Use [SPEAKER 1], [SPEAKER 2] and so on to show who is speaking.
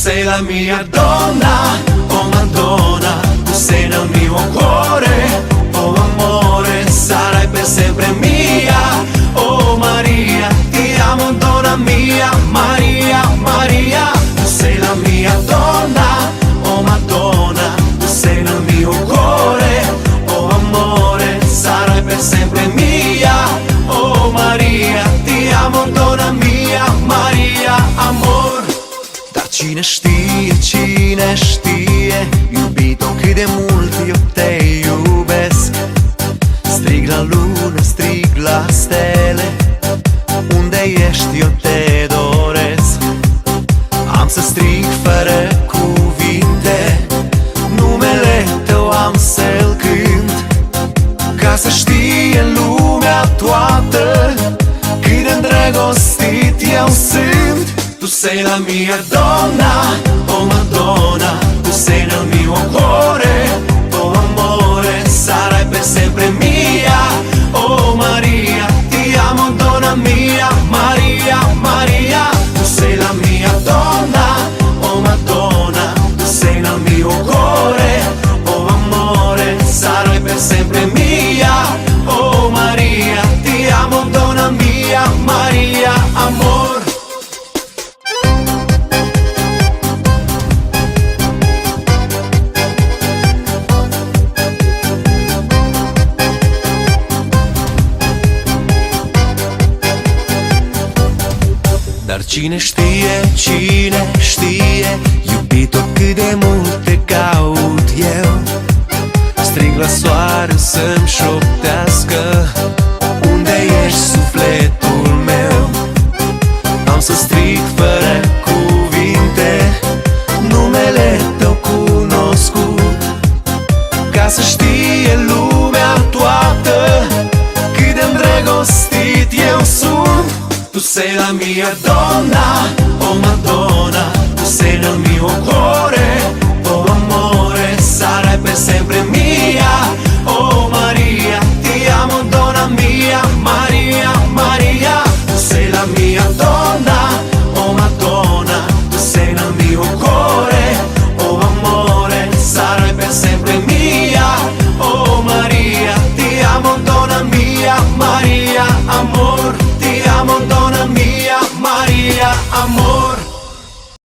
[SPEAKER 1] sei la mia donna, oh Madonna, tu sei nel mio cuore, oh amore, sarai per sempre mia, oh Maria, ti amo donna mia, Maria, Maria, tu sei la mia donna, oh Madonna, tu sei nel mio cuore, oh amore, sarai per sempre mia, oh Maria, ti amo donna mia, Maria, amor. Dar cine știe, iubito, cât de mult eu te iubesc. Strig la lună, strig la stele, unde ești eu te doresc. Am să strig fără cuvinte, numele tău am să-l cânt, ca să știe lumea toată cât de îndrăgostit eu sunt. Tu sei la mia donna, oh Madonna, tu sei nel mio cuore, oh amore, sarai per sempre mia, oh Maria, ti amo donna mia, Maria, Maria, tu sei la mia donna, oh Madonna, tu sei nel mio cuore, oh amore, sarai per sempre mia, oh Maria, ti amo donna mia, Maria, amor. Dar cine știe, iubito, cât de mult te caut eu. Strig la soare să-mi șoptească, unde ești sufletul meu. Am să strig fără cuvinte, numele tău cunoscut, ca să știe lumea toată cât de îndrăgostit eu sunt. Tu sei la mia donna,